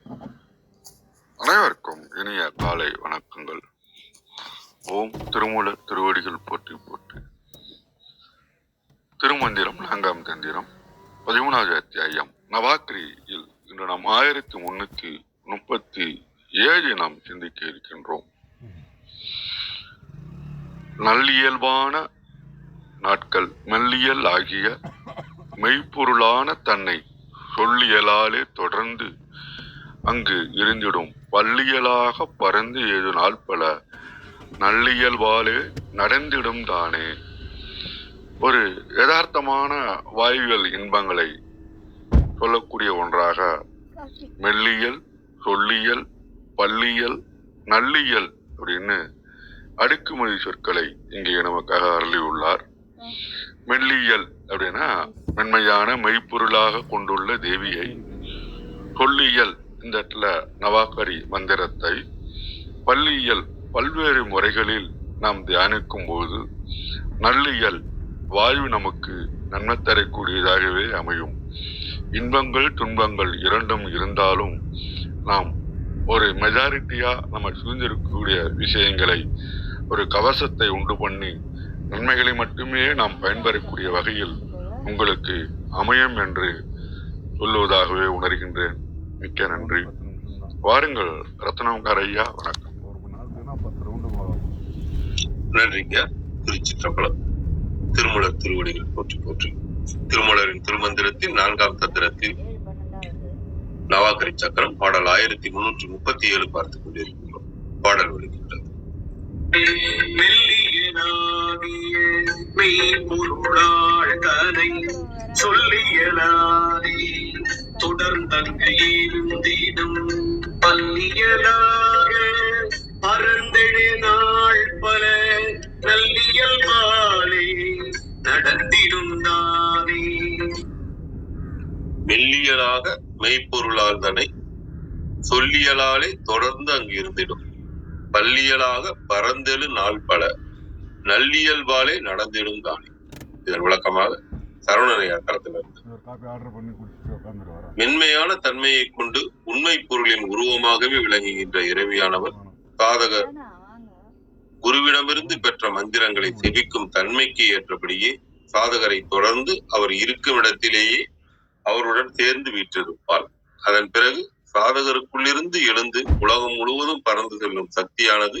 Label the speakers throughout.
Speaker 1: அனைவருக்கும் இனிய காலை வணக்கங்கள். ஓம் திருமூல திருவடிகள் போற்றி போற்றி. திருமந்திரம் 4ஆம் தந்திரம் 13வது அத்தியாயம் நவாக்கிரியில் இன்று நாம் 1337 நாம் சிந்திக்க இருக்கின்றோம். நல்லியல்பான நாட்கள் மெல்லியல் ஆகிய மெய்ப்பொருளான தன்னை சொல்லியலாலே தொடர்ந்து அங்கு இருந்திடும் பள்ளியலாக பறந்து ஏது நாள் பல நல்லியல்பாலே நடந்திடும் தானே. ஒரு யதார்த்தமான வாயுவியல் இன்பங்களை சொல்லக்கூடிய ஒன்றாக மெல்லியல், சொல்லியல், பள்ளியல், நல்லியல் அப்படின்னு அடுக்குமொழி சொற்களை இங்கே நமக்காக அருளியுள்ளார். மெல்லியல் அப்படின்னா மென்மையான மெய்ப்பொருளாக கொண்டுள்ள தேவியை, சொல்லியல் இந்த இடத்துல நவாக்கரி மந்திரத்தை, பள்ளியல் பல்வேறு முறைகளில் நாம் தியானிக்கும் போது, நல்லியல் வாயு நமக்கு நன்மை தரக்கூடியதாகவே அமையும். இன்பங்கள் துன்பங்கள் இரண்டும் இருந்தாலும் நாம் ஒரு மெஜாரிட்டியா நம்ம சூழ்ந்திருக்கக்கூடிய விஷயங்களை ஒரு கவசத்தை உண்டு பண்ணி நன்மைகளை மட்டுமே நாம் பயன்பெறக்கூடிய வகையில் உங்களுக்கு அமையும் என்று சொல்லுவதாகவே உணர்கின்றேன். மிக்க நன்றி. வாருங்கள் ரத்னம்கார் ஐயா, வணக்கம்.
Speaker 2: நன்றிங்க. திருச்சிற்றம்பலம். திருமூலர் திருவடிகள் போற்றி போற்றி. திருமூலரின் திருமந்திரத்தின் 4ஆம் தந்திரத்தில் நவாக்கரி சக்கரம் பாடல் 1337 பார்த்துக் கொண்டிருக்கின்றோம். பாடல் வருகின்றது. சொல்லியலாதே தொடர்ந்தீடும் பள்ளியலாக பரந்தெழு நாள் பல நல்லியல்பாலே நடந்திடும் தானே. மெல்லியலாக மெய்ப்பொருளால் தனை சொல்லியலாலே தொடர்ந்து அங்கு இருந்திடும் பள்ளியலாக பரந்தெழு நாள் பல நல்லியல்பாலே நடந்திடும் தானே. இதன் விளக்கமாக சரவணனையா களத்திலிருந்து மென்மையான தன்மையை கொண்டு உண்மை பொருளின் உருவமாகவே விளங்குகின்ற இறைவியானவர் சாதகர் குருவிடமிருந்து பெற்ற மந்திரங்களை செவிக்கும் தன்மைக்கு ஏற்றபடியே சாதகரை தொடர்ந்து அவர் இருக்கும் இடத்திலேயே அவருடன் சேர்ந்து வீற்றிருப்பார். அதன் பிறகு சாதகருக்குள்ளிருந்து எழுந்து உலகம் முழுவதும் பறந்து செல்லும் சக்தியானது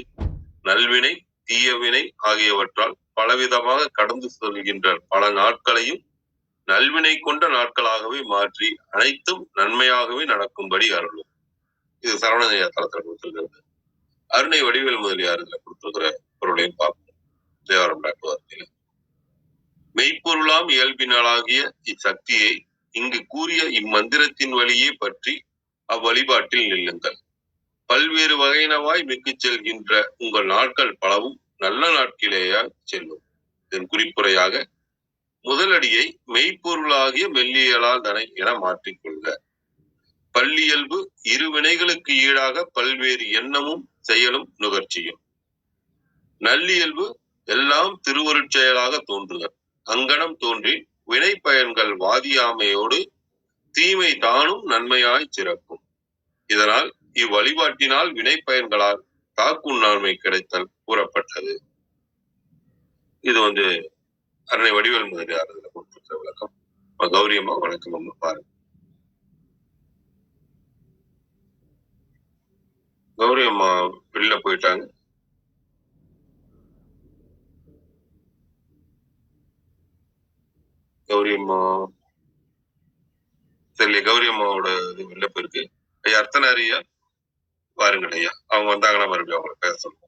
Speaker 2: நல்வினை தீயவினை ஆகியவற்றால் பலவிதமாக கடந்து செல்கின்ற பல நாட்களையும் நல்வினை கொண்ட நாட்களாகவே மாற்றி அனைத்தும் நன்மையாகவே நடக்கும்படி அருளும். இது சரவணனையா தளத்தில் கொடுத்திருக்கிறது. அருணை வடிவேல் முதலியார் இதுல கொடுத்திருக்கிற பொருளையும் பார்ப்போம். தேவாரம் டாக்டர் மெய்ப்பொருளாம் இயல்பினாலாகிய இச்சக்தியை இங்கு கூறிய இம்மந்திரத்தின் வழியே பற்றி அவ்வழிபாட்டில் நில்லுங்கள். பல்வேறு வகையினவாய் மிக்கு செல்கின்ற உங்கள் நாட்கள் பலவும் நல்ல நாட்கிலேயா செல்லும். இதன் குறிப்புரையாக முதலடியை மெய்ப்பொருளாகிய மெல்லியலால் தனை என மாற்றிக்கொள்க. பள்ளியல்பு இரு வினைகளுக்கு ஈடாக பல்வேறு எண்ணமும் செயலும் நுகர்ச்சியும். நல்லியல்பு எல்லாம் திருவருட்செயலாக தோன்றுதல். அங்கனம் தோன்றி வினை பயன்கள் வாதியாமையோடு தீமை தானும் நன்மையாய் சிறக்கும். இதனால் இவ்வழிபாட்டினால் வினை பயன்களால் தாக்குண்ணாண்மை கிடைத்தல் கூறப்பட்டது. இது அருணை வடிவேல் முதலியார் கொடுத்திருக்கிற விளக்கம். கௌரி அம்மா வணக்கம் அம்மா. பாருங்க, கௌரி அம்மா வெளில போயிட்டாங்க. கௌரி அம்மா தெரியல. கௌரி அம்மாவோட வெளில போயிருக்கு. ஐயா அர்த்தனாரியா பாருங்கள் ஐயா. அவங்க வந்தாங்கன்னா மறுபடியும் அவங்களை பேச சொல்லுவோம்.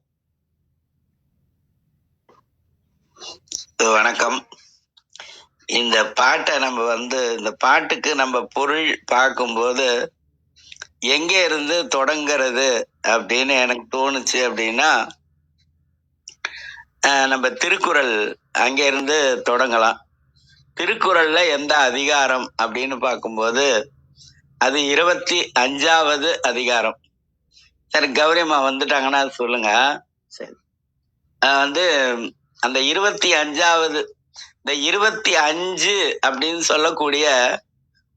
Speaker 3: வணக்கம். இந்த பாட்டை நம்ம இந்த பாட்டுக்கு நம்ம பொருள் பார்க்கும்போது எங்கே இருந்து தொடங்குறது அப்படின்னு எனக்கு தோணுச்சு. அப்படின்னா நம்ம திருக்குறள் அங்கே இருந்து தொடங்கலாம். திருக்குறள்ல எந்த அதிகாரம் அப்படின்னு பார்க்கும்போது அது 25வது அதிகாரம். சரி, கௌரியம்மா வந்துட்டாங்கன்னா சொல்லுங்க. சரி, அந்த 25வது, இந்த 25 அப்படின்னு சொல்லக்கூடிய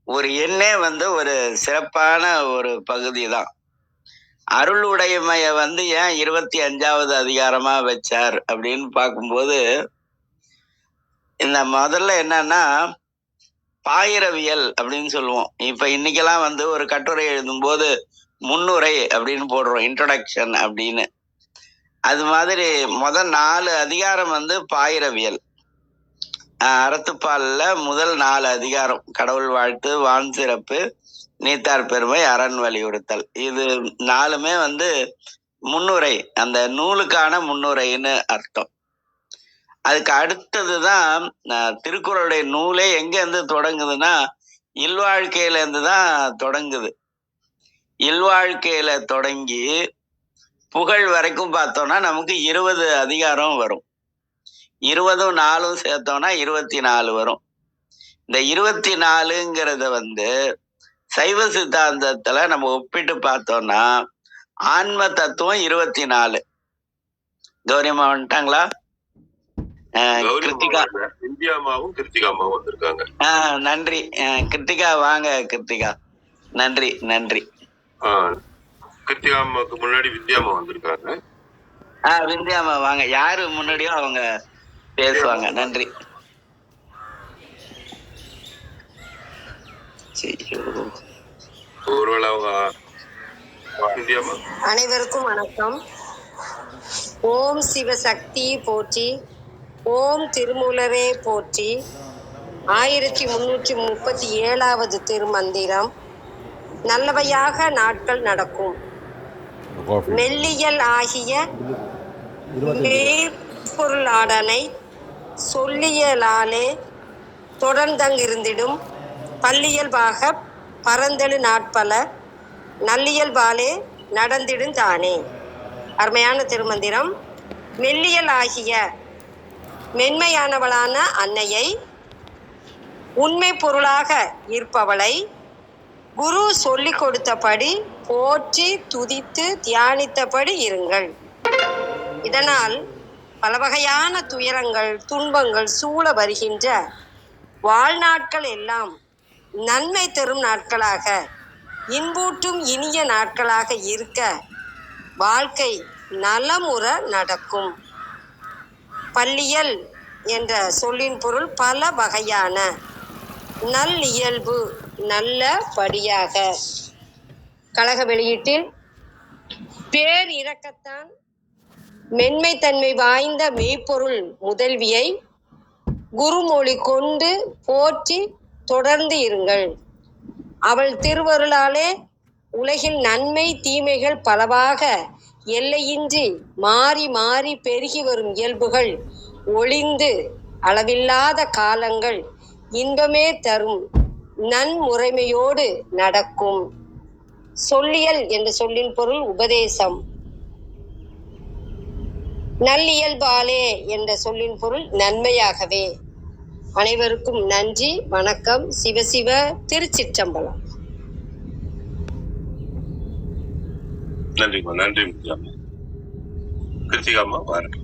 Speaker 3: ஒரு எண்ணே ஒரு சிறப்பான ஒரு பகுதி தான். அருளுடைமைய ஏன் 25வது அதிகாரமா வச்சார் அப்படின்னு பார்க்கும்போது, இந்த முதல்ல என்னன்னா பாயிரவியல் அப்படின்னு சொல்லுவோம். இப்ப இன்னைக்கெல்லாம் ஒரு கட்டுரை எழுதும்போது முன்னுரை அப்படின்னு போடுறோம், இன்ட்ரோடக்ஷன் அப்படின்னு. அது மாதிரி முதல் 4 அதிகாரம் பாயிரவியல். அறத்துப்பால்ல முதல் 4 அதிகாரம் கடவுள் வாழ்த்து, வான் சிறப்பு, நீத்தார் பெருமை, அரண் வலியுறுத்தல். இது 4மே முன்னுரை, அந்த நூலுக்கான முன்னுரைன்னு அர்த்தம். அதுக்கு அடுத்ததுதான் திருக்குறளுடைய நூலே எங்க இருந்து தொடங்குதுன்னா இல்வாழ்க்கையில இருந்து தான் தொடங்குது. இல்வாழ்க்கையில தொடங்கி புகழ் வரைக்கும் பார்த்தோம்னா நமக்கு 20 அதிகாரம் வரும். 20ம் 4ம் சேர்த்தோம்னா 24 வரும். இந்த 24ங்கிறத சைவ சித்தாந்தத்துல நம்ம ஒப்பிட்டு பார்த்தோம்னா ஆன்ம தத்துவம் 24. கௌரியம்மா வந்துட்டாங்களா? கிருத்திகா,
Speaker 2: விந்தியாமாவும் கிருத்திகாமாவும் வந்திருக்காங்க.
Speaker 3: நன்றி. கிருத்திகா வாங்க. கிருத்திகா நன்றி நன்றி.
Speaker 2: கிருத்திகாமாவுக்கு முன்னாடி விந்தியாமா வந்திருக்காங்க.
Speaker 3: விந்தியாமா வாங்க. யாரு முன்னாடியோ அவங்க பேசுவாங்க. நன்றி.
Speaker 2: ஒருவேளை அவங்க விந்தியாமா.
Speaker 4: அனைவருக்கும் வணக்கம். ஓம் சிவசக்தி போற்றி, ஓம் திருமூலரே போற்றி. 1337வது திருமந்திரம். நல்லவையாக நாட்கள் நடக்கும். மெல்லியல் ஆகிய பொருளாடனை சொல்லியலாலே தொடர்ந்தங்கிருந்திடும் பல்லியல்பாக பரந்தெழு நாட்பல நல்லியல்பாலே நடந்திடும் தானே. அருமையான திருமந்திரம். மெல்லியல் ஆகிய மென்மையானவளான அன்னையை, உண்மை பொருளாக இருப்பவளை குரு சொல்லிக் கொடுத்தபடி போற்றி துதித்து தியானித்தபடி இருங்கள். இதனால் பல வகையான துயரங்கள், துன்பங்கள் சூழ வருகின்ற வாழ்நாட்கள் எல்லாம் நன்மை தரும் நாட்களாக, இன்பூட்டும் இனிய நாட்களாக இருக்க வாழ்க்கை நலமுற நடக்கும். பல்லியல் என்ற சொல்லின் பொருள் பல வகையான, நல்லியல்பு நல்லபடியாக. கழக வெளியீட்டில் பேர் இரக்கத்தான் மென்மைத்தன்மை வாய்ந்த மெய்ப்பொருள் முதல்வியை குருமொழி கொண்டு போற்றி தொடர்ந்து இருங்கள். அவள் திருவருளாலே உலகில் நன்மை தீமைகள் பலவாக எல்லையின்றி மாறி மாறி பெருகி வரும் இயல்புகள் ஒளிந்து அளவில்லாத காலங்கள் இன்பமே தரும் நன்முறைமையோடு நடக்கும். சொல்லியல் என்ற சொல்லின் பொருள் உபதேசம். நல்லியல்பாலே என்ற சொல்லின் பொருள் நன்மையாகவே. அனைவருக்கும் நன்றி, வணக்கம். சிவசிவ. திருச்சிற்றம்பலம்.
Speaker 2: நன்றிமா. நன்றி விந்தியாமா. கிருத்திகாமா பாருங்க.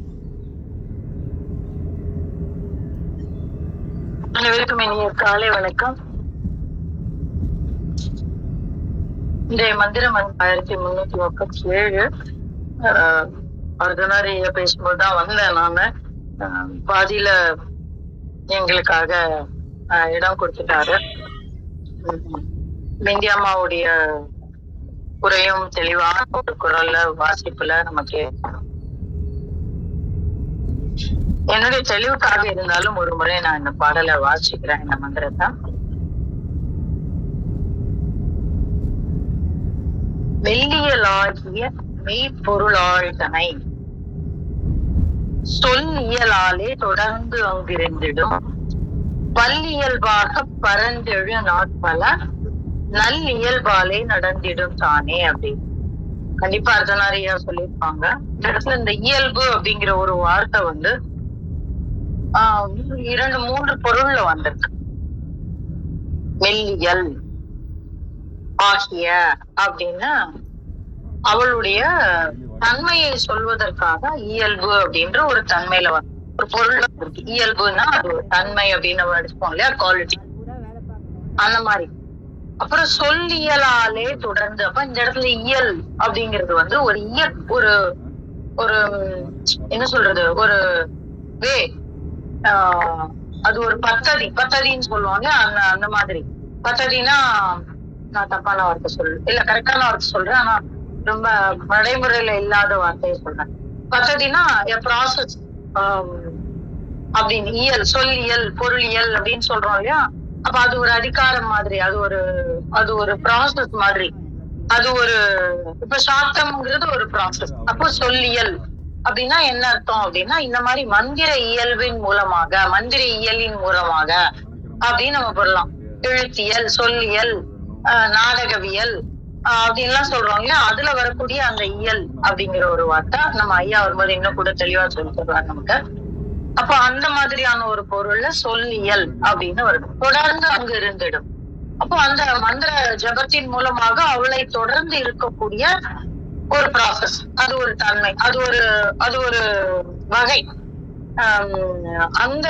Speaker 5: அனைவருக்கும் இனிய காலை வணக்கம். இன்றைய மந்திரம் 1337. அர்த்தநாரிய பேசும்போதுதான் வந்தேன் நானு. பாதியில எங்களுக்காக இடம் கொடுத்துட்டாரு. விந்தியாமாவுடைய குறையும் தெளிவான ஒரு குரல்ல வாசிப்புல நமக்கு என்னுடைய தெளிவுக்காக இருந்தாலும் ஒரு முறை நான் இந்த பாடலை வாசிக்கிறேன். இந்த மந்திரத்தை மெல்லியலாகிய மெய்ப்பொருளாழ்தனை சொல் இயலாலே தொடர்ந்து அங்கிருந்திடும் பல்லியல்பாக பரந்தெழு நாட்பல நல்லியல்பாலே நடந்திடும் தானே அப்படின்னு கண்டிப்பா அர்த்தநாரியா சொல்லியிருப்பாங்க. இந்த இடத்துல இந்த இயல்பு அப்படிங்கிற ஒரு வார்த்தை 2-3 பொருள்ல வந்திருக்கு. மெல்லியல் ஆகிய அப்படின்னா அவளுடைய தன்மையை சொல்வதற்காக இயல்பு அப்படின்ற ஒரு தன்மையில ஒரு பொருள் இருக்கு. இயல்புன்னா அது ஒரு தன்மை அப்படின்னு நம்ம எடுத்துப்போம் இல்லையா, குவாலிட்டி. அந்த மாதிரி அப்புறம் சொல்லியலாலே தொடர்ந்து. அப்ப இந்த இடத்துல இயல் அப்படிங்கிறது வந்து ஒரு ஒரு ஒரு என்ன சொல்றது, ஒரு வே, அது ஒரு பத்ததின்னு சொல்லுவாங்க. அந்த மாதிரி பத்ததினா, நான் தப்பான வார்த்தை இல்ல, கரெக்டான வார்த்தை சொல்றேன், ஆனா ரொம்ப நடைமுறையில இல்லாத வார்த்தையை சொல்றேன். பத்ததினா ப்ராசஸ் அப்படின்னு. இயல், சொல்லியல், பொருளியல் அப்படின்னு சொல்றோம் இல்லையா? அப்ப அது ஒரு அதிகாரம் மாதிரி, அது ஒரு ப்ராசஸ் மாதிரி, அது ஒரு, இப்ப சாத்தம்ங்கிறது ஒரு ப்ராசஸ். அப்போ சொல்லியல் அப்படின்னா என்ன அர்த்தம் அப்படின்னா, இந்த மாதிரி மந்திர இயல்பின் மூலமாக, மந்திர இயலின் மூலமாக அப்படின்னு நம்ம சொல்லலாம். எழுத்தியல், சொல்லியல், நாடகவியல் அப்படின்லாம் சொல்றோம் இல்லையா? அதுல வரக்கூடிய அந்த இயல் அப்படிங்கிற ஒரு வார்த்தை நம்ம ஐயா வரும்போது இன்னும் கூட தெளிவா சொல்லி தருவாங்க நமக்கு. அப்போ அந்த மாதிரியான ஒரு பொருள்ல சொல்லியல் அப்படின்னு வருது. தொடர்ந்து அங்கு இருந்திடும். அப்போ அந்த மந்திர ஜபத்தின் மூலமாக அவளை தொடர்ந்து இருக்கக்கூடிய ஒரு ப்ராசஸ், அது ஒரு தன்மை, அது ஒரு வகை. அந்த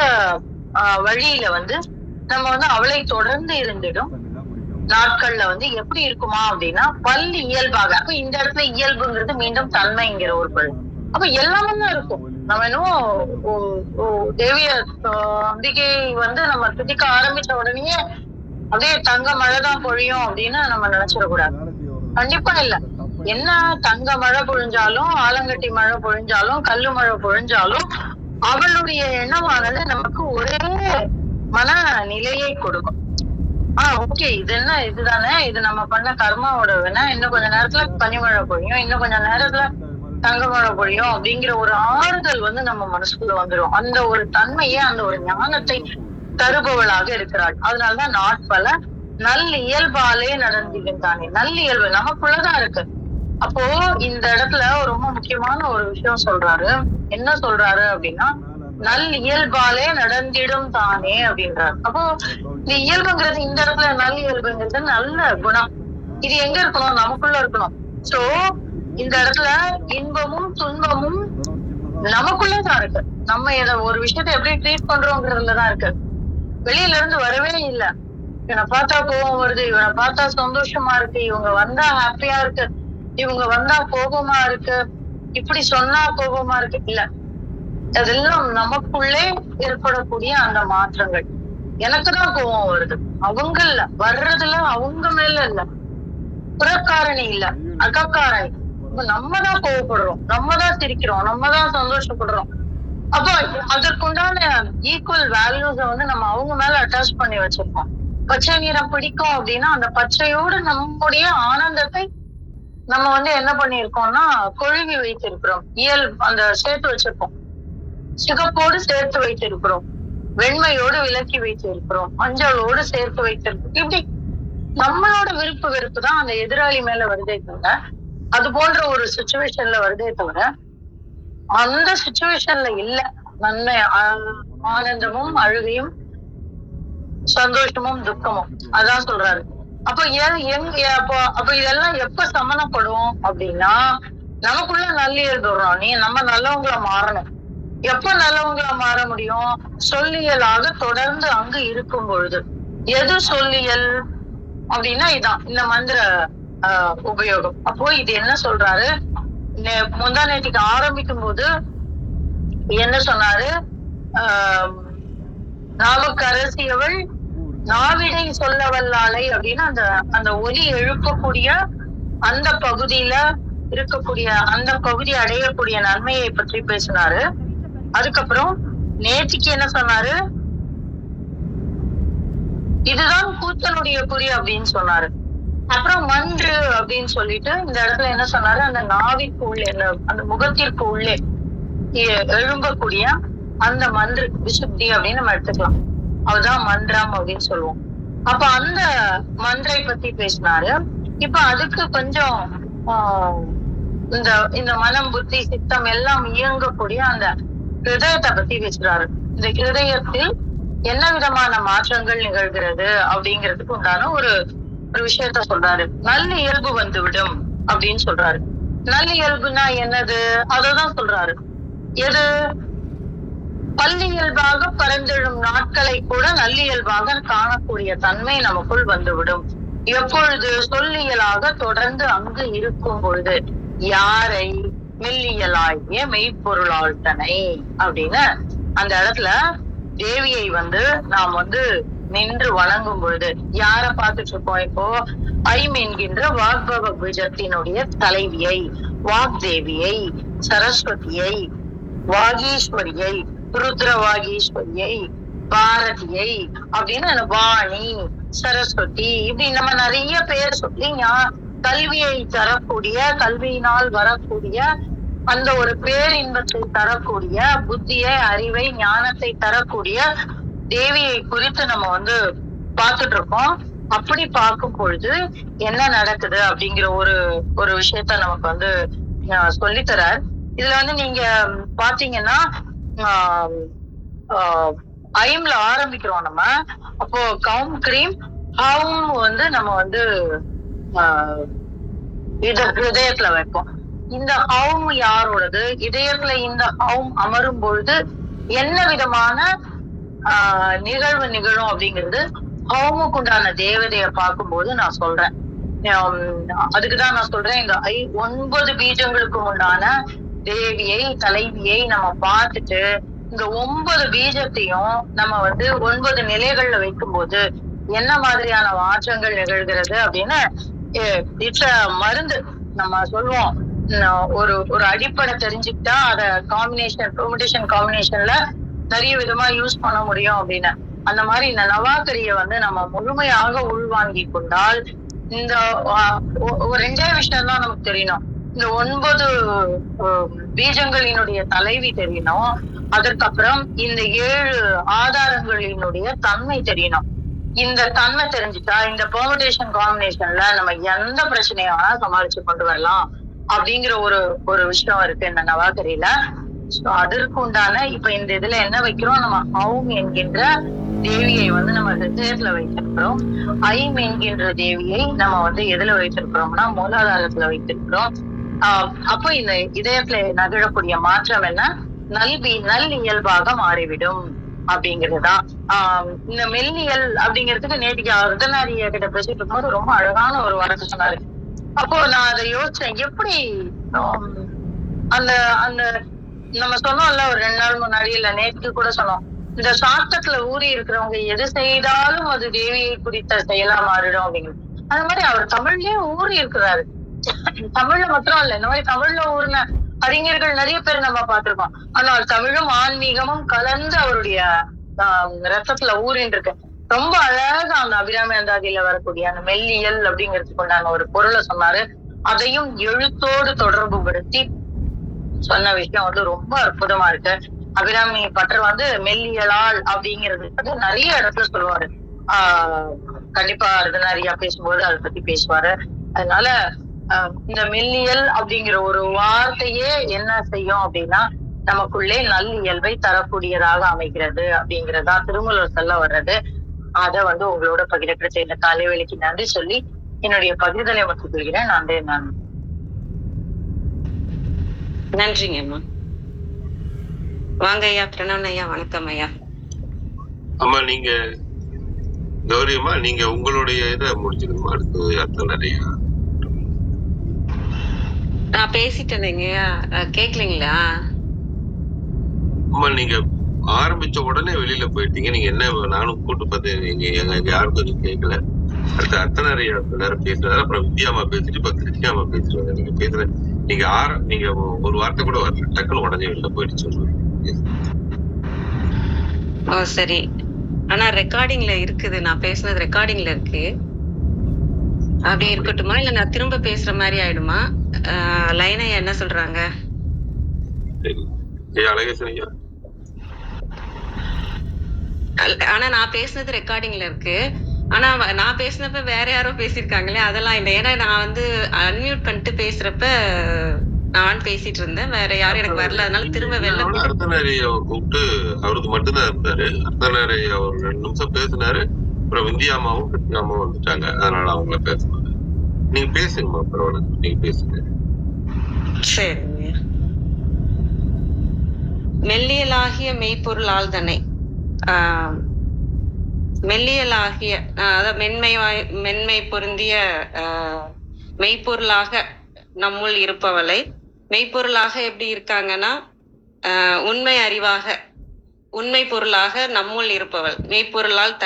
Speaker 5: வழியில வந்து நம்ம வந்து அவளை தொடர்ந்து இருந்திடும் நாட்கள்ல வந்து எப்படி இருக்குமா அப்படின்னா பள்ளி இயல்பாக. அப்ப இந்த இடத்துல இயல்புங்கிறது மீண்டும் தன்மைங்கிற ஒரு பொருள். அப்ப எல்லாமே தான் இருக்கும். நம்ம இன்னும் தேவிய அம்பிகை வந்து நம்ம துதிக்க ஆரம்பிச்ச உடனே அதே தங்க மழைதான் பொழியும் அப்படின்னு நம்ம நினைச்சிடக்கூடாது. கண்டிப்பா இல்ல. என்ன தங்க மழை பொழிஞ்சாலும், ஆலங்கட்டி மழை பொழிஞ்சாலும், கல்லு மழை பொழிஞ்சாலும் அவளுடைய எண்ணமானது நமக்கு ஒரே மன நிலையை கொடுக்கும். ஓகே, இது என்ன, இதுதானே, இது நம்ம பண்ண கர்மாவோட வேணா, இன்னும் கொஞ்ச நேரத்துல பனிமழை பொழியும், இன்னும் கொஞ்ச நேரத்துல தங்க மழை பொழியும் அப்படிங்கிற ஒரு ஆறுதல் வந்து நம்ம மனசுக்குள்ள வந்துடும். அந்த ஒரு தன்மையை, அந்த ஒரு ஞானத்தை தருபவளாக இருக்கிறாள். அதனாலதான் நாட்பல நல் இயல்பாலே நடந்திருந்தானே. நல் இயல்பு நமக்குள்ளதான் இருக்கு. அப்போ இந்த இடத்துல ரொம்ப முக்கியமான ஒரு விஷயம் சொல்றாரு. என்ன சொல்றாரு அப்படின்னா, நல் இயல்பாலே நடந்திடும் தானே அப்படின்றாரு. அப்போ இந்த இயல்புங்கிறது, இந்த இடத்துல நல் இயல்புங்கிறது நல்ல குணம். இது எங்க இருக்கணும்? நமக்குள்ள இருக்கணும். சோ இந்த இடத்துல இன்பமும் துன்பமும் நமக்குள்ளதான் இருக்கு. நம்ம இத ஒரு விஷயத்த எப்படி ட்ரீட் பண்றோங்கிறதுலதான் இருக்கு. வெளியில இருந்து வரவே இல்லை. இவனை பார்த்தா கோபம் வருது, இவனை பார்த்தா சந்தோஷமா இருக்கு, இவங்க வந்தா ஹாப்பியா இருக்கு, இவங்க வந்தா கோபமா இருக்கு, இப்படி சொன்னா கோபமா இருக்கு. இல்ல, அதெல்லாம் நமக்குள்ளே ஏற்படக்கூடிய அந்த மாற்றங்கள். எனக்குதான் கோபம் வருது, அவங்க இல்ல வர்றதுல, அவங்க மேல இல்ல, புறக்காரணி இல்ல, அகக்காரணி. நம்ம தான் கோவப்படுறோம், நம்ம தான் சிரிக்கிறோம், நம்ம தான் சந்தோஷப்படுறோம். அப்போ அதற்குண்டான ஈக்குவல் வேல்யூஸ வந்து நம்ம அவங்க மேல அட்டாச் பண்ணி வச்சிருக்கோம். பச்சை நிறம் பிடிக்கும் அப்படின்னா அந்த பச்சையோடு நம்முடைய ஆனந்தத்தை நம்ம வந்து என்ன பண்ணிருக்கோம்னா கொழுவி வைத்திருக்கிறோம். அந்த சேர்த்து வச்சிருக்கோம். சிகப்போடு சேர்த்து வைத்திருக்கிறோம், வெண்மையோடு விலக்கி வைத்திருக்கிறோம், மஞ்சளோடு சேர்த்து வைத்திருக்கிறோம். இப்படி நம்மளோட விருப்பு வெறுப்பு தான் அந்த எதிராளி மேல வருதே தவிர, அது போன்ற ஒரு சுச்சுவேஷன்ல வருதே தவிர, அந்த சுச்சுவேஷன்ல இல்ல நன்மை, ஆனந்தமும் அழுகையும் சந்தோஷமும் துக்கமும். அதான் சொல்றாரு. அப்ப அப்ப இதெல்லாம் எப்ப சமணப்படும் அப்படின்னா, நமக்குள்ள நல்லியல் வரும். நம்ம நல்லவங்கள மாறணும். எப்ப நல்லவங்களா மாற முடியும்? சொல்லியலாக தொடர்ந்து அங்கு இருக்கும் பொழுது. எது சொல்லியல் அப்படின்னா இதான் இந்த மந்திர உபயோகம். அப்போ இது என்ன சொல்றாரு, முந்தா நேற்றுக்கு ஆரம்பிக்கும் போது என்ன சொன்னாரு, நாவுக்கரசியவள் நாவிடை சொல்ல வல்லாளை அப்படின்னா அந்த ஒலி எழுப்பக்கூடிய அந்த பகுதியில இருக்கக்கூடிய, அந்த பகுதி அடையக்கூடிய நன்மையை பற்றி பேசினாரு. அதுக்கப்புறம் நேற்றுக்கு என்ன சொன்னாரு, இதுதான் கூத்தனுடைய குறி அப்படின்னு சொன்னாரு. அப்புறம் மன்று அப்படின்னு சொல்லிட்டு இந்த இடத்துல என்ன சொன்னாரு, அந்த நாவிற்கு உள்ளே, அந்த முகத்திற்கு உள்ளே எழும்பக்கூடிய அந்த மன்று விசுத்தி அப்படின்னு நம்ம எடுத்துக்கலாம். அதுதான் மந்திரம் அப்படின்னு சொல்லுவோம். அப்ப அந்த மந்திரை பத்தி பேசினாரு. இப்ப அதுக்கு கொஞ்சம் இந்த மனம், புத்தி, சித்தம் எல்லாம் இயங்கக்கூடிய அந்த ஹிருதயத்தை பத்தி பேசுறாரு. இந்த ஹிருதயத்தில் என்ன விதமான மாற்றங்கள் நிகழ்கிறது அப்படிங்கிறதுக்கு உண்டான ஒரு விஷயத்த சொல்றாரு. நல்ல இயல்பு வந்துவிடும் அப்படின்னு சொல்றாரு. நல்ல இயல்புனா என்னது, அததான் சொல்றாரு. எது? பல்லியல்பாக பறந்திடும் நாட்களை கூட நல்லியல்பாக காணக்கூடிய தன்மை நமக்குள் வந்துவிடும். எப்பொழுது சொல்லியலாக தொடர்ந்து அங்கு இருக்கும் பொழுது யாரை மெல்லியலாகிய மெய்ப்பொருளாழ்த்தனை அப்படின்னு அந்த இடத்துல தேவியை வந்து நாம் வந்து நின்று வணங்கும் பொழுது யார பார்த்துட்டு இருக்கோம் இப்போ ஐம் என்கின்ற வாக்பவ பீஜத்தினுடைய தலைவியை, வாக்தேவியை, சரஸ்வதியை, வாகீஸ்வரியை, ருத்ரவாகீஸ்வரியை, பாரதியை அப்படின்னு வாணி, சரஸ்வதி இப்படி நம்ம நிறைய பேர் சொல்லி கல்வியை தரக்கூடிய, கல்வியினால் வரக்கூடிய அந்த ஒரு பேரின்பத்தை தரக்கூடிய, புத்தியை, அறிவை, ஞானத்தை தரக்கூடிய தேவியை குறித்து நம்ம வந்து பார்த்துட்டு இருக்கோம். அப்படி பார்க்கும் பொழுது என்ன நடக்குது அப்படிங்கிற ஒரு விஷயத்த நமக்கு வந்து சொல்லித்தரார். இதுல வந்து நீங்க பாத்தீங்கன்னா ஐம்ல ஆரம்பிக்கிறோம் நம்ம. அப்போ கௌம் கிரீம் ஹவும் வந்து நம்ம வந்து இதயத்துல வைப்போம். இந்த ஹவும் யாரோடது? இதயத்துல இந்த ஹவும் அமரும் பொழுது என்ன விதமான நிகழ்வு நிகழும் அப்படிங்கிறது ஹவுமுக்கு உண்டான தேவதைய பார்க்கும்போது நான் சொல்றேன். அதுக்குதான் நான் சொல்றேன், இந்த 9 பீஜங்களுக்கு உண்டான தேவியை, தலைவியை நம்ம பார்த்துட்டு இந்த 9 பீஜத்தையும் நம்ம வந்து 9 நிலைகள்ல வைக்கும் போது என்ன மாதிரியான மாற்றங்கள் நிகழ்கிறது அப்படின்னு இட்ஸ் மருந்து. நம்ம சொல்லுவோம் ஒரு அடிப்படை தெரிஞ்சுக்கிட்டா அத பெர்முடேஷன் காம்பினேஷன்ல நிறைய விதமா யூஸ் பண்ண முடியும் அப்படின்னு. அந்த மாதிரி இந்த நவாக்கரிய வந்து நம்ம முழுமையாக உள்வாங்கி கொண்டால் இந்த ரெண்டே விஷயம் தான் நமக்கு தெரியணும். இந்த 9 பீஜங்களினுடைய தலைவி தெரியணும். அதற்கப்புறம் இந்த 7 ஆதாரங்களினுடைய தன்மை தெரியணும். இந்த தன்மை தெரிஞ்சுட்டா இந்த பெர்முடேஷன் காம்பினேஷன்ல நம்ம எந்த பிரச்சனையான சமாளிச்சு கொண்டு வரலாம் அப்படிங்கிற ஒரு விஷயம் இருக்கு இந்த நவாக்கரியில. அதற்கு உண்டான இப்ப இந்த இதுல என்ன வைக்கிறோம், நம்ம ஹவும் என்கின்ற தேவியை வந்து நம்ம ஹிருதயத்துல வைத்திருக்கிறோம். ஐம் என்கின்ற தேவியை நம்ம வந்து எதுல வைத்திருக்கிறோம்னா மூலாதாரத்துல வைத்திருக்கிறோம். அப்போ இந்த இதயத்துல நகழக்கூடிய மாற்றம் என்ன, நல் இயல்பாக மாறிவிடும் அப்படிங்கிறதுதான். இந்த மெல்லியல் அப்படிங்கிறதுக்கு நேற்றுக்கு அர்த்தநாரிய கிட்ட பேசிட்டு இருக்கும்போது ரொம்ப அழகான ஒரு வார்த்தை சொன்னாரு. அப்போ நான் அதை யோசிச்சேன், எப்படி அந்த அந்த நம்ம சொன்னோம்ல ஒரு 2 நாள் முன்னாடி, இல்ல நேற்று கூட சொன்னோம், இந்த சாத்தத்துல ஊறி இருக்கிறவங்க எது செய்தாலும் அது தேவியை குறித்த செயலா மாறிடும் அப்படிங்கிறது. அது மாதிரி அவர் தமிழ்லயே ஊறி இருக்கிறாரு. தமிழ்ல மாத்திரம் இல்ல, இந்த மாதிரி தமிழ்ல ஊர்ன அறிஞர்கள் நிறைய பேர் நம்ம பார்த்திருக்கோம். ஆனால் தமிழும் ஆன்மீகமும் கலந்து அவருடைய ரத்தத்துல ஊறின்னு இருக்கு. ரொம்ப அழகா அந்த அபிராமி அந்தாதியில வரக்கூடிய அந்த மெல்லியல் அப்படிங்கிறதுக்கு உண்டான ஒரு பொருளை சொன்னாரு. அதையும் எழுத்தோடு தொடர்பு படுத்தி சொன்ன விஷயம் வந்து ரொம்ப அற்புதமா இருக்கு. அபிராமி பட்டர் வந்து மெல்லியலால் அப்படிங்கிறது வந்து நிறைய இடத்துல சொல்லுவாரு. கண்டிப்பா அர்த்தநாரியா பேசும்போது அதை பத்தி பேசுவாரு. அதனால இந்த மெல்லியல் அப்படிங்கிற ஒரு வார்த்தையே என்ன செய்யும் அப்படின்னா நமக்குள்ளே நல் இயல்பை தரக்கூடியதாக அமைகிறது அப்படிங்கிறதா திருமூலர் சொல்ல வர்றது. அத வந்து உங்களோட பகிரப்படுத்த இந்த காலை வேலைக்கு நன்றி சொல்லி என்னுடைய பகிர்தலை மட்டும் கொள்கிறேன். நான்
Speaker 6: நன்றிங்க அம்மா. வாங்க ஐயா, பிரணவன் ஐயா. வணக்கம் ஐயா.
Speaker 2: அம்மா நீங்க கௌரி அம்மா, நீங்க உங்களுடைய இதை முடிச்சுக்கணுமா? அடுத்து அர்த்தநாரியா
Speaker 6: நான் பேசிட்டேனுங்க, கேக்கலீங்களா?
Speaker 2: அம்மா நீங்க ஆரம்பிச்ச உடனே வெளியில போயிட்டீங்க. நீங்க என்ன, நானும் கூட்டு பார்த்தேன், நீங்க யாருக்கும் நீங்க கேட்கல. அடுத்த அர்த்தநாரியா நேரம் பேசுறதால அப்புறம் வித்யாமா பேசிட்டு இப்ப கிருஷ்ணாமா பேசுறாங்க. நீங்க பேசுற நீங்க ஒரு வார்த்தை கூட வரல, டக்குன்னு உடனே வெளில போயிடுச்சு.
Speaker 6: ஓ சரி. ஆனா ரெக்கார்டிங்ல இருக்குது, நான் பேசுனது ரெக்கார்டிங்ல இருக்கு. அப்படியே இருக்கட்டுமா, இல்ல நான் திரும்ப பேசுற மாதிரி ஆயிடுமா? லைனா என்ன சொல்றாங்க?
Speaker 2: அழகேசனையா,
Speaker 6: ஆனா நான் பேசுனது ரெக்கார்டிங்ல இருக்கு. ஆனா நான் பேசினப்ப வேற யாரோ பேசியிருக்காங்களே, அதெல்லாம் இல்லை. ஏன்னா நான் வந்து அன்மியூட் பண்ணிட்டு பேசுறப்ப நான் பேசிட்டு இருந்தேன், வேற யாரும் எனக்கு வரல. அதனால திரும்ப வெளில
Speaker 2: அர்த்தநாரியாவை கூப்பிட்டு அவருக்கு மட்டும்தான் இருந்தாரு. அர்த்தநாரியா ஒரு 2 நிமிஷம் பேசினாரு. அப்புறம் விந்தியாமாவும் கிருஷ்ணாமாவும் வந்துட்டாங்க. அதனால அவங்கள பேசுனாங்க. நீங்க பேசுங்கம்மா, பரவாயில்ல, நீங்க பேசுங்க.
Speaker 6: சரிங்க. மெல்லியலாகிய மெய்ப்பொருள் ஆழ்தனை. மெல்லியலாகிய அதாவது மென்மை பொருந்திய மெய்ப்பொருளாக நம்முள் இருப்பவளை, மெய்ப்பொருளாக எப்படி இருக்காங்கன்னா உண்மை அறிவாக உண்மை பொருளாக நம்முள் இருப்பவள், மெய்ப்பொருளால்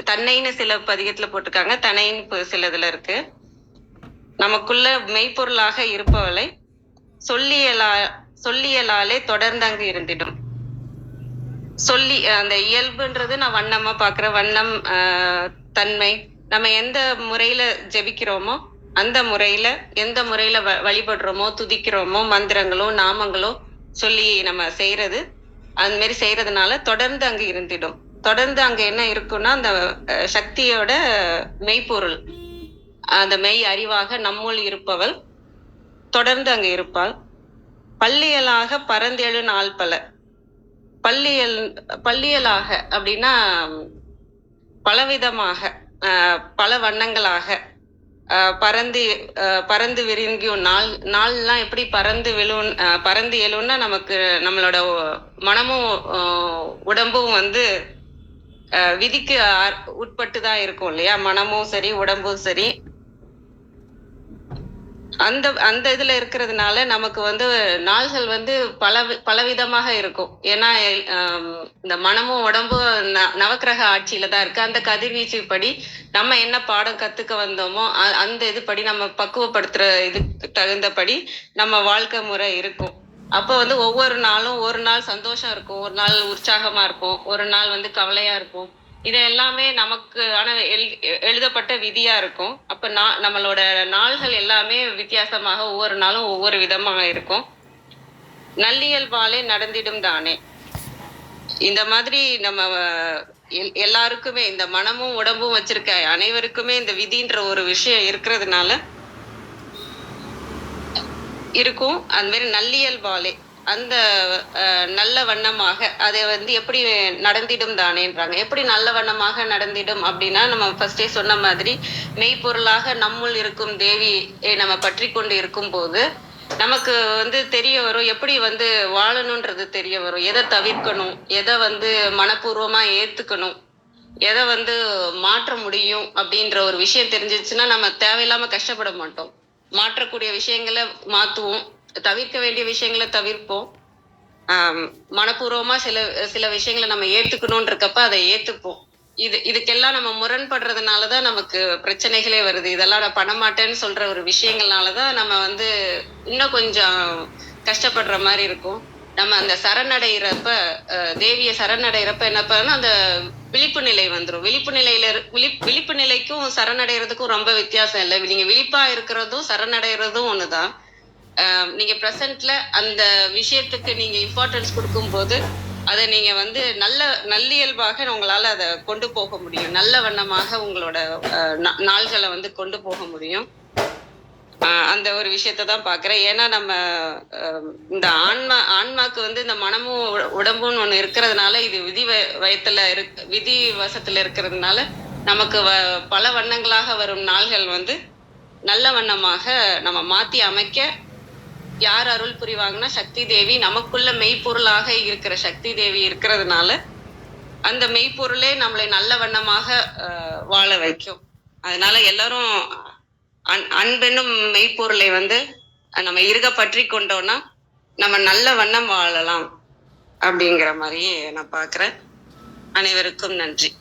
Speaker 6: தன்னைன்னு சில பதிகத்துல போட்டிருக்காங்க, தன்னைன்னு சிலதுல இருக்கு. நமக்குள்ள மெய்ப்பொருளாக இருப்பவளை சொல்லியலாலே தொடர்ந்து அங்கு இருந்திடும். சொல்லி அந்த இயல்புன்றது நான் வண்ணமா பாக்குற வண்ணம், தன்மை, நம்ம எந்த முறையில ஜெபிக்கிறோமோ அந்த முறையில, எந்த முறையில வழிபடுறோமோ, துதிக்கிறோமோ, மந்திரங்களோ நாமங்களோ சொல்லி நம்ம செய்யறது, அந்த மாதிரி செய்யறதுனால தொடர்ந்து அங்கு இருந்திடும். தொடர்ந்து அங்க என்ன இருக்குன்னா அந்த சக்தியோட மெய்ப்பொருள், அந்த மெய் அறிவாக நம்முள் இருப்பவள் தொடர்ந்து அங்கு இருப்பாள். பள்ளியலாக பரந்தெழு நாள் பல. பள்ளியலாக அப்படின்னா பலவிதமாக, பல வண்ணங்களாக, பறந்து விரிஞ்சியும் நாள்லாம் எப்படி பறந்து எழுன்னா நமக்கு நம்மளோட மனமும் உடம்பும் வந்து விதிக்கு உட்பட்டு தான் இருக்கும் இல்லையா? மனமும் சரி உடம்பும் சரி அந்த இதுல இருக்கிறதுனால நமக்கு வந்து நாள்கள் வந்து பலவிதமாக இருக்கும். ஏன்னா இந்த மனமும் உடம்பும் நவக்கிரக ஆட்சியில தான் இருக்கு. அந்த கதிர்வீச்சு படி நம்ம என்ன பாடம் கத்துக்க வந்தோமோ அந்த இது படி நம்ம பக்குவப்படுத்துற இதுக்கு தகுந்தபடி நம்ம வாழ்க்கை முறை இருக்கும். அப்போ வந்து ஒவ்வொரு நாளும் ஒரு நாள் சந்தோஷம் இருக்கும், ஒரு நாள் உற்சாகமா இருக்கும், ஒரு நாள் வந்து கவலையா இருக்கும். இது எல்லாமே நமக்கு எழுதப்பட்ட விதியா இருக்கும். அப்ப நம்மளோட நாள்கள் எல்லாமே வித்தியாசமாக ஒவ்வொரு நாளும் ஒவ்வொரு விதமாக இருக்கும். நல்லியல்பாலே நடந்திடும் தானே. இந்த மாதிரி நம்ம எல்லாருக்குமே, இந்த மனமும் உடம்பும் வச்சிருக்க அனைவருக்குமே இந்த விதின்ற ஒரு விஷயம் இருக்கிறதுனால இருக்கும். அந்த மாதிரி நல்லியல்பாலே அந்த நல்ல வண்ணமாக அதை வந்து எப்படி நடந்திடும் தானேன்றாங்க. எப்படி நல்ல வண்ணமாக நடந்திடும் அப்படின்னா, நம்ம ஃபர்ஸ்டே சொன்ன மாதிரி மெய்ப்பொருளாக நம்முள் இருக்கும் தேவியை நம்ம பற்றி கொண்டு இருக்கும் போது நமக்கு வந்து தெரிய வரும், எப்படி வந்து வாழணும்ன்றது தெரிய வரும், எதை தவிர்க்கணும், எதை வந்து மனப்பூர்வமா ஏத்துக்கணும், எதை வந்து மாற்ற முடியும் அப்படின்ற ஒரு விஷயம் தெரிஞ்சிச்சுன்னா நம்ம தேவையில்லாம கஷ்டப்பட மாட்டோம். மாற்றக்கூடிய விஷயங்களை மாத்துவோம், தவிர்க்க வேண்டிய விஷயங்களை தவிர்ப்போம். மனப்பூர்வமா சில விஷயங்களை நம்ம ஏத்துக்கணும்னு இருக்கப்ப அதை ஏத்துப்போம். இதுக்கெல்லாம் நம்ம முரண்படுறதுனாலதான் நமக்கு பிரச்சனைகளே வருது. இதெல்லாம் நான் பண்ண மாட்டேன்னு சொல்ற ஒரு விஷயங்கள்னாலதான் நம்ம வந்து இன்னும் கொஞ்சம் கஷ்டப்படுற மாதிரி இருக்கும். நம்ம அந்த சரணடைகிறப்ப, தேவிய சரணடைகிறப்ப என்ன பண்ணா அந்த விழிப்பு நிலை வந்துடும். விழிப்பு நிலைக்கும் சரணடைகிறதுக்கும் ரொம்ப வித்தியாசம் இல்லை. நீங்க விழிப்பா இருக்கிறதும் சரணடைகிறதும் ஒண்ணுதான். நீங்க பிரசன்ட்ல அந்த விஷயத்துக்கு நீங்க இம்பார்ட்டன்ஸ் கொடுக்கும் போது அதை நீங்க வந்து நல்லியல்பாக உங்களால அதை கொண்டு போக முடியும். நல்ல வண்ணமாக உங்களோட நாள்களை வந்து கொண்டு போக முடியும். அந்த ஒரு விஷயத்த தான் பாக்குறேன். ஏன்னா நம்ம இந்த ஆன்மாக்கு வந்து இந்த மனமும் உடம்பும் ஒண்ணு இருக்கிறதுனால, இது விதி வசத்துல இருக்கிறதுனால நமக்கு பல வண்ணங்களாக வரும் நாள்கள் வந்து நல்ல வண்ணமாக நம்ம மாத்தி அமைக்க யார் அருள் புரிவாங்கன்னா சக்தி தேவி. நமக்குள்ள மெய்ப்பொருளாக இருக்கிற சக்தி தேவி இருக்கிறதுனால அந்த மெய்ப்பொருளே நம்மளை நல்ல வண்ணமாக வாழ வைக்கும். அதனால எல்லாரும் அன்பெனும் மெய்ப்பொருளை வந்து நம்ம இருக பற்றி கொண்டோம்னா நம்ம நல்ல வண்ணம் வாழலாம் அப்படிங்கிற மாதிரியே நான் பாக்குறேன். அனைவருக்கும் நன்றி.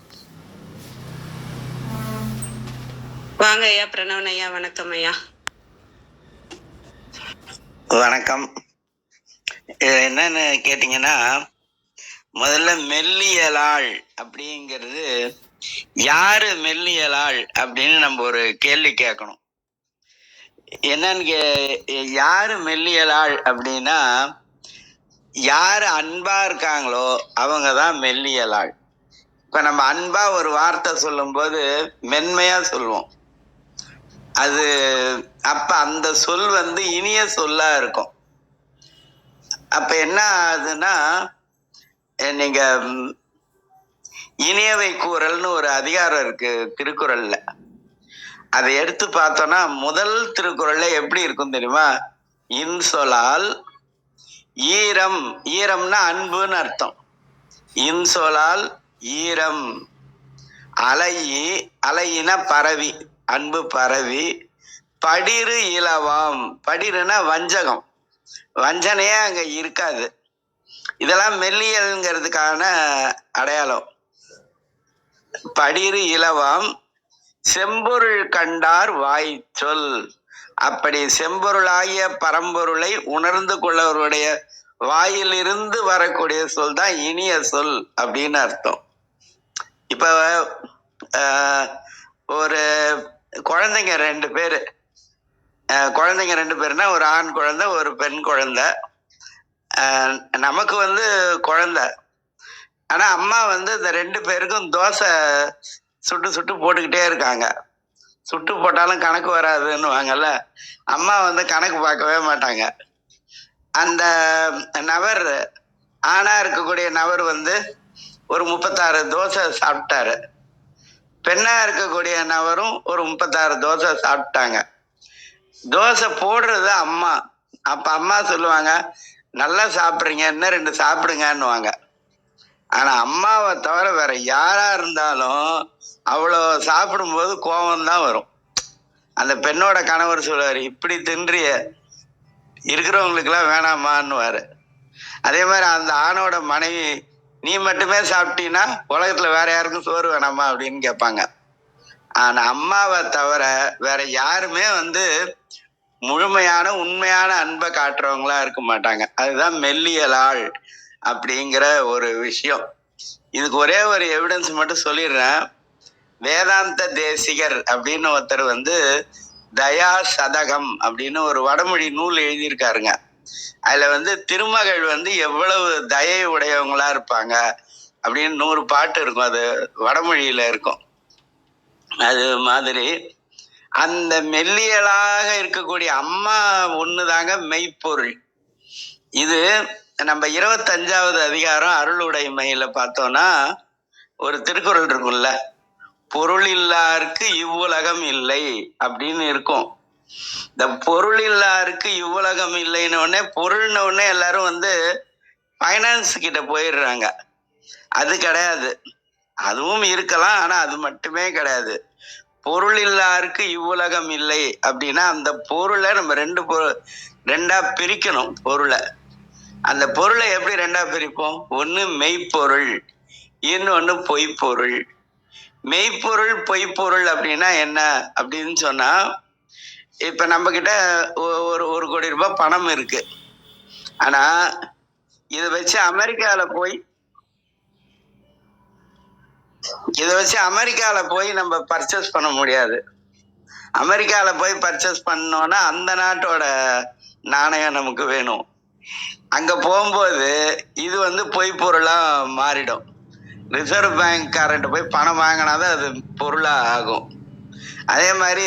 Speaker 6: வாங்க ஐயா, பிரணவன் ஐயா. வணக்கம் ஐயா.
Speaker 3: வணக்கம். என்னன்னு கேட்டீங்கன்னா, முதல்ல மெல்லியலாள் அப்படிங்கிறது யாரு மெல்லியலாள் அப்படின்னு நம்ம ஒரு கேள்வி கேட்கணும். என்னன்னு யாரு மெல்லியலாள் அப்படின்னா, யாரு அன்பா இருக்காங்களோ அவங்கதான் மெல்லியலாள். இப்ப நம்ம அன்பா ஒரு வார்த்தை சொல்லும் போது மென்மையா சொல்லுவோம். அது அப்ப அந்த சொல் வந்து இனிய சொல்லா இருக்கும். அப்ப என்ன ஆகுதுன்னா, நீங்க இனியவை கூறல்னு ஒரு அதிகாரம் இருக்கு திருக்குறள்ல. அதை எடுத்து பார்த்தோம்னா முதல் திருக்குறள்ல எப்படி இருக்கும் தெரியுமா? இன்சொலால் ஈரம், ஈரம்னா அன்புன்னு அர்த்தம். இன்சொலால் ஈரம் அலையி, அலையின பரவி, அன்பு பரவி, படிறு இலவாம், படிறுனா வஞ்சகம், வஞ்சனையே அங்க இருக்காது. இதெல்லாம் மெல்லியல்ங்கிறதுக்கான அடையாளம். படிறு இலவாம் செம்பொருள் கண்டார் வாய் சொல். அப்படி செம்பொருளாகிய பரம்பொருளை உணர்ந்து கொள்ளவருடைய வாயிலிருந்து வரக்கூடிய சொல் தான் இனிய சொல் அப்படின்னு அர்த்தம். இப்ப ஒரு குழந்தைங்க 2 பேரு, குழந்தைங்க 2 பேருனா ஒரு ஆண் குழந்தை ஒரு பெண் குழந்தை. நமக்கு குழந்தை, ஆனா அம்மா இந்த 2 பேருக்கும் தோசை சுட்டு சுட்டு போட்டுக்கிட்டே இருக்காங்க. சுட்டு போட்டாலும் கணக்கு வராதுன்னு வாங்கல்ல, அம்மா கணக்கு பார்க்கவே மாட்டாங்க. அந்த நபர், ஆணா இருக்கக்கூடிய நபர் ஒரு 36 தோசை சாப்பிட்டாரு. பெண்ணா இருக்கக்கூடிய நபரும் ஒரு 36 தோசை சாப்பிட்டாங்க. தோசை போடுறது அம்மா. அப்ப அம்மா சொல்லுவாங்க, நல்லா சாப்பிட்றீங்க, இன்னும் 2 சாப்பிடுங்கன்னுவாங்க. ஆனா அம்மாவை தவிர வேற யாரா இருந்தாலும் அவ்வளோ சாப்பிடும்போது கோபம்தான் வரும். அந்த பெண்ணோட கணவர் சொல்லுவாரு, இப்படி தின்றிய இருக்கிறவங்களுக்கெல்லாம் வேணாமான்னுவாரு. அதே மாதிரி அந்த ஆணோட மனைவி, நீ மட்டுமே சாப்பிட்டீன்னா உலகத்துல வேற யாருக்கும் சோறு வேணாமா அப்படின்னு கேட்பாங்க. ஆனா அம்மாவை தவிர வேற யாருமே முழுமையான உண்மையான அன்பை காட்டுறவங்களா இருக்க மாட்டாங்க. அதுதான் மெல்லியலாள் அப்படிங்கிற ஒரு விஷயம். இதுக்கு ஒரே ஒரு எவிடன்ஸ் மட்டும் சொல்லிடுறேன். வேதாந்த தேசிகர் அப்படின்னு ஒருத்தர் தயா சதகம் அப்படின்னு ஒரு வடமொழி நூல் எழுதியிருக்காருங்க. அதுல திருமகள் எவ்வளவு தயை உடையவங்களா இருப்பாங்க அப்படின்னு 100 பாட்டு இருக்கும். அது வடமொழியில இருக்கும். அது மாதிரி அந்த மெல்லியலாக இருக்கக்கூடிய அம்மா ஒண்ணுதாங்க மெய்ப்பொருள். இது நம்ம 25வது அதிகாரம் அருளுடைமையில பார்த்தோம்னா ஒரு திருக்குறள் இருக்கும்ல, பொருள் இல்லாருக்கு இவ்வுலகம் இல்லை அப்படின்னு இருக்கும். இந்த பொருள் இல்லாருக்கு இவ்வுலகம் இல்லைன்னு உடனே, பொருள்னு உடனே எல்லாரும் ஃபைனான்ஸ் கிட்ட போயிடுறாங்க. அது கிடையாது. அதுவும் இருக்கலாம், ஆனா அது மட்டுமே கிடையாது. பொருள் இல்லாருக்கு இவ்வுலகம் இல்லை அப்படின்னா அந்த பொருளை நம்ம 2 பிரிக்கணும். பொருளை, அந்த பொருளை எப்படி 2 பிரிப்போம்? ஒண்ணு மெய்ப்பொருள், இன்னொன்னு பொய்ப்பொருள். மெய்ப்பொருள் பொய்ப்பொருள் அப்படின்னா என்ன அப்படின்னு சொன்னா, இப்ப நம்ம கிட்ட ஒரு கோடி ரூபாய் பணம் இருக்கு. ஆனா இதை வச்சு அமெரிக்கால போய் நம்ம பர்ச்சேஸ் பண்ண முடியாது. அமெரிக்கால போய் பர்ச்சேஸ் பண்ணோம்னா அந்த நாட்டோட நாணயம் நமக்கு வேணும். அங்க போகும்போது இது பொய் பொருளா மாறிடும். ரிசர்வ் பேங்க் காரன்ட்டு போய் பணம் வாங்கினாதான் அது பொருளா ஆகும். அதே மாதிரி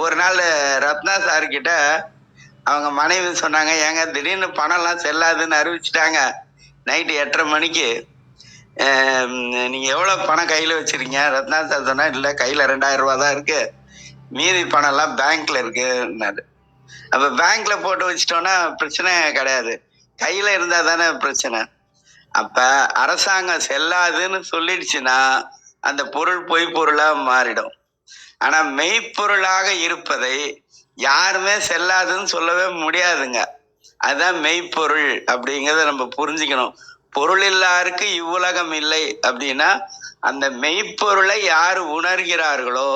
Speaker 3: ஒரு நாள் ரத்னா சார் கிட்ட அவங்க மனைவி சொன்னாங்க, ஏங்க திடீர்னு பணம்லாம் செல்லாதுன்னு அறிவிச்சிட்டாங்க நைட்டு 8:30 மணிக்கு, நீங்க எவ்வளவு பணம் கையில வச்சிருக்கீங்க? ரத்னா சார் சொன்னா, இல்ல கையில 2000 ரூபாய் தான் இருக்கு, மீதி பணம் எல்லாம் பேங்க்ல இருக்குன்னாரு. அப்ப பேங்க்ல போட்டு வச்சிட்டோம்னா பிரச்சனை கிடையாது, கையில இருந்தா தானே பிரச்சனை. அப்ப அரசாங்கம் செல்லாதுன்னு சொல்லிடுச்சுன்னா அந்த பொருள் பொய் பொருளா மாறிடும். ஆனா மெய்ப்பொருளாக இருப்பதை யாருமே செல்லாதுன்னு சொல்லவே முடியாதுங்க. அதுதான் மெய்ப்பொருள் அப்படிங்கிறத நம்ம புரிஞ்சுக்கணும். பொருள் இல்லாருக்கு இவ்வுலகம் இல்லை அப்படின்னா அந்த மெய்ப்பொருளை யார் உணர்கிறார்களோ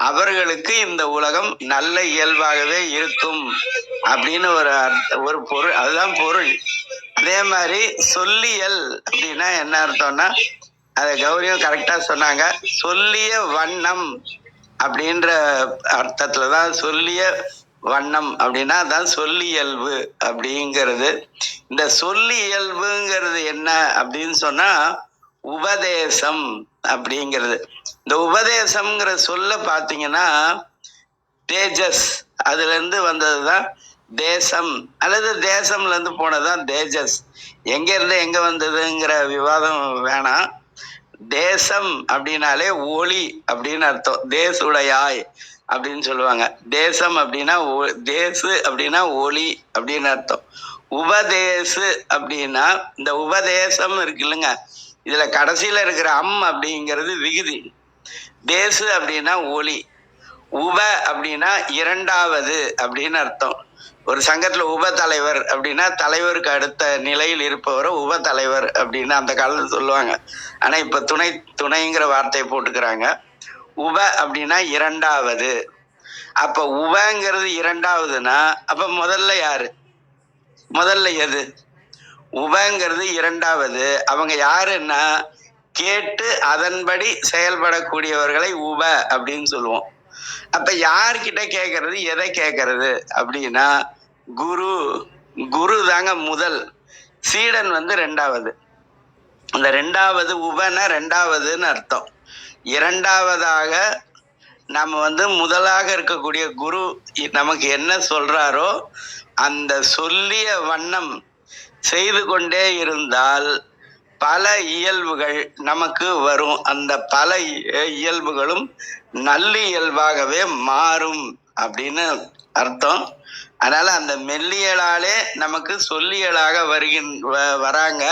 Speaker 3: அவர்களுக்கு இந்த உலகம் நல்ல இயல்பாகவே இருக்கும் அப்படின்னு ஒரு பொருள். அதுதான் பொருள். அதே மாதிரி சொல்லியல் அப்படின்னா என்ன அர்த்தம்னா, அதை கௌரியம் கரெக்டா சொன்னாங்க. சொல்லிய வண்ணம் அப்படின்ற அர்த்தத்துலதான் சொல்லிய வண்ணம் அப்படின்னா அதான் சொல்லியல்பு அப்படிங்கிறது. இந்த சொல்லியல்புங்கிறது என்ன அப்படின்னு சொன்னா உபதேசம் அப்படிங்கிறது. இந்த உபதேசம்ங்கிற சொல்ல பாத்தீங்கன்னா தேஜஸ், அதுல இருந்து வந்ததுதான் தேசம், அல்லது தேசம்ல இருந்து போனதுதான் தேஜஸ். எங்க இருந்து எங்க வந்ததுங்கிற விவாதம் வேணாம். தேசம் அப்படின்னாலே ஒளி அப்படின்னு அர்த்தம். தேசுடையாய் அப்படின்னு சொல்லுவாங்க. தேசம் அப்படின்னா தேசு அப்படின்னா ஒளி அப்படின்னு அர்த்தம். உபதேசு அப்படின்னா இந்த உபதேசம் இருக்கு இல்லைங்க, இதுல கடைசியில இருக்கிற அப்படிங்கிறது விகுதி. தேசு அப்படின்னா ஒளி, உப அப்படின்னா இரண்டாவது அப்படின்னு அர்த்தம். ஒரு சங்கத்துல உப தலைவர் அப்படின்னா தலைவருக்கு அடுத்த நிலையில் இருப்பவரை உப தலைவர் அப்படின்னு அந்த காலத்துல சொல்லுவாங்க. ஆனா இப்ப துணைங்கிற வார்த்தையை போட்டுக்கிறாங்க. உப அப்படின்னா இரண்டாவது. அப்ப உபங்கிறது இரண்டாவதுன்னா அப்ப முதல்ல யாரு? முதல்ல எது? உபங்கிறது இரண்டாவது. அவங்க யாருன்னா கேட்டு அதன்படி செயல்படக்கூடியவர்களை உப அப்படின்னு சொல்லுவோம். அப்ப யார்கிட்ட கேட்கறது, எதை கேட்கறது அப்படின்னா குரு தாங்க முதல், சீடன் ரெண்டாவது. அந்த ரெண்டாவது உபன ரெண்டாவதுன்னு அர்த்தம். இரண்டாவதாக நம்ம முதலாக இருக்கக்கூடிய குரு நமக்கு என்ன சொல்றாரோ அந்த சொல்லிய வண்ணம் செய்து கொண்டே இருந்தால் பல இயல்புகள் நமக்கு வரும். அந்த பல இயல்புகளும் நல்லியல்பாகவே மாறும் அப்படின்னு அர்த்தம். அதனால அந்த மெல்லியலாலே நமக்கு சொல்லியலாக வராங்க.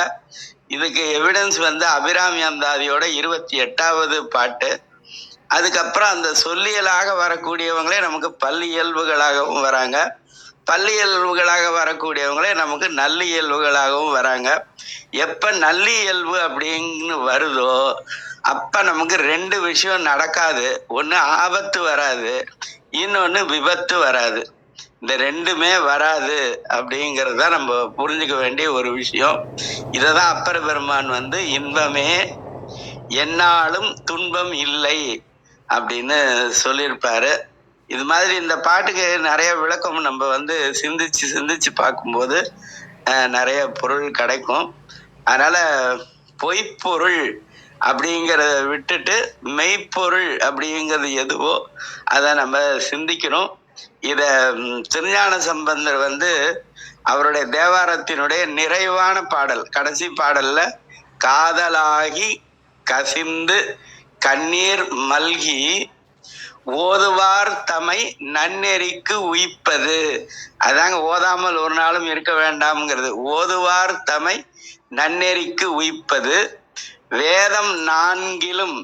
Speaker 3: இதுக்கு எவிடன்ஸ் அபிராமி அந்தாதியோட 28வது பாட்டு. அதுக்கப்புறம் அந்த சொல்லியலாக வரக்கூடியவங்களே நமக்கு பல்லியல்புகளாகவும் வராங்க. பல்லியல்புகளாக வரக்கூடியவங்களே நமக்கு நல்லியல்புகளாகவும் வராங்க. எப்ப நல்லியல்பு அப்படின்னு வருதோ அப்ப நமக்கு ரெண்டு விஷயம் நடக்காது. ஒண்ணு ஆபத்து வராது, இன்னொன்னு விபத்து வராது. இந்த ரெண்டுமே வராது அப்படிங்கிறது தான் நம்ம புரிஞ்சுக்க வேண்டிய ஒரு விஷயம். இததான் அப்பர் பெருமான் இன்பமே என்னாலும் துன்பம் இல்லை அப்படின்னு சொல்லியிருப்பாரு. இது மாதிரி இந்த பாட்டுக்கு நிறைய விளக்கம் நம்ம சிந்திச்சு பார்க்கும்போது நிறைய பொருள் கிடைக்கும். அதனால பொய்ப்பொருள் அப்படிங்கிறத விட்டுட்டு மெய்ப்பொருள் அப்படிங்கிறது எதுவோ அதை நம்ம சிந்திக்கணும். இத திருஞான சம்பந்தர் அவருடைய தேவாரத்தினுடைய நிறைவான பாடல், கடைசி பாடல்ல காதலாகி கசிந்து கண்ணீர் மல்கி ஓதுவார் தமை நன்னெறிக்கு உய்ப்பது, அதாங்க ஓதாமல் ஒரு நாளும் இருக்க வேண்டாம்ங்கிறது. ஓதுவார் தமை நன்னெறிக்கு உய்ப்பது வேதம் நான்கிலும்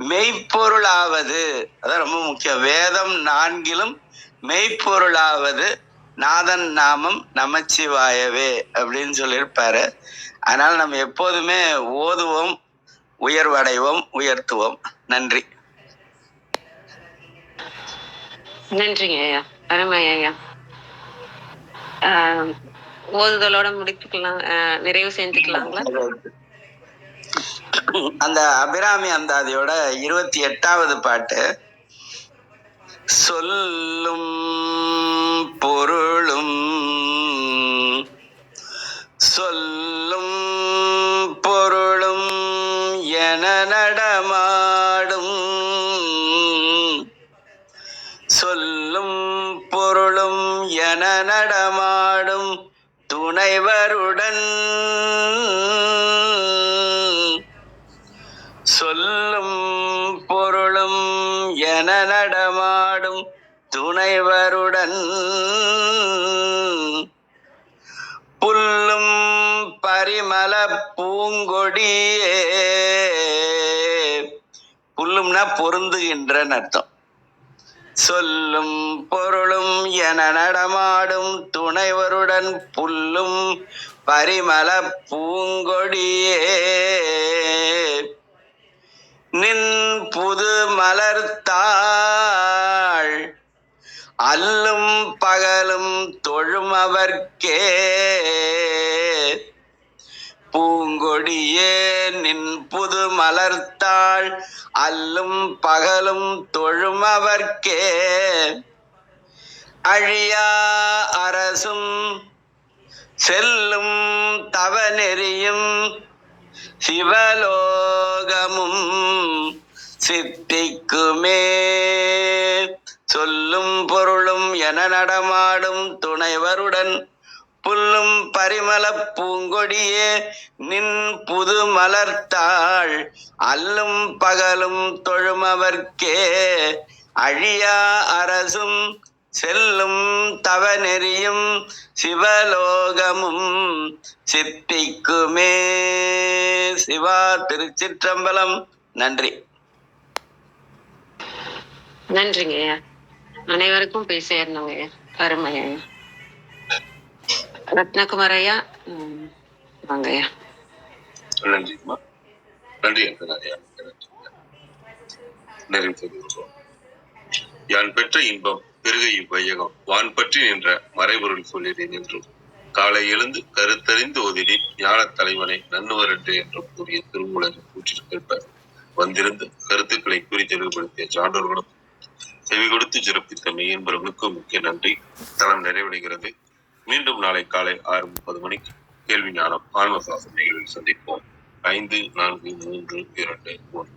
Speaker 3: மெய்ப்பொருளாவது, அதான் ரொம்ப முக்கியம். வேதம் நான்கிலும் மெய்ப்பொருளாவது நாதன் நாமம் நமச்சிவாயவே அப்படின்னு சொல்லியிருப்பாரு. அதனால நம்ம எப்போதுமே ஓதுவோம், உயர்வடைவோம், உயர்த்துவோம். நன்றி.
Speaker 6: நன்றிங்க ஐயா, அருமை ஐயா. ஓதுதலோட முடித்துக்கலாம், நிறைவு செஞ்சுக்கலாங்களா?
Speaker 3: அந்த அபிராமி அந்தாதியோட 28வது பாட்டு. சொல்லும் பொருளும் சொல்லும் பொருளும் என நடமாடும், சொல்லும் பொருளும் என நடமாடும் துணைவருடன், சொல்லும் பொருளும் என நடமாடும் துணைவருடன் புல்லும் பரிமள பூங்கொடியே, புல்லும்னா பொருந்துகின்றன்னு அர்த்தம். சொல்லும் பொருளும் என நடமாடும் துணைவருடன் புல்லும் பரிமள பூங்கொடியே நின் புது மலர்த்தாள் அல்லும் பகலும் தொழுமவர்க்கே, பூங்கொடியே நின் புது மலர்த்தாள் அல்லும் பகலும் தொழுமவர்க்கே அழியா அரசும் செல்லும் தவநெறியும் சிவலோகமும் சித்திக்குமே. சொல்லும் பொருளும் என நடமாடும் துணைவருடன் புல்லும் பரிமள பூங்கொடியே நின் புது மலர்த்தாள் அல்லும் பகலும் தொழுமவர்க்கே அழியா அரசும் செல்லும் தவநெறியும் சிவலோகமும் சித்திக்குமே. சிவா. திருச்சிற்றம்பலம். நன்றி.
Speaker 6: நன்றிங்க ஐயா. அனைவருக்கும் போய் சேரணுங்க ஐயா. அருமை ஐயா. ரத்னகுமார் ஐயா, வாங்க ஐயா.
Speaker 2: நன்றிம்மா. நன்றி ஐயா. நிறைவு செய்திருக்கிறோம். யான் பெற்ற இன்பம் பெருகை வையகம் வான் பற்றி நின்ற மறைபொருள் சொல்லினேன் என்றும் காலை எழுந்து கருத்தறிந்து ஓதினி ஞான தலைவனை நன்னுவர் என்று என்றும் கூறிய திருமூலரின் கூற்றிற்கேற்ப வந்திருந்து கருத்துக்களை கூறி தெளிவுபடுத்திய சான்றோர்களும் செவி கொடுத்து சிறப்பித்த மெய்யன்பர்களுக்கும் முக்கிய நன்றி. தளம் நிறைவடைகிறது. மீண்டும் நாளை காலை 6:30 மணிக்கு கேள்வி ஞானம் ஆன்மசாசன நிகழ்வில் சந்திப்போம். 5, 4, 3, 2, 1.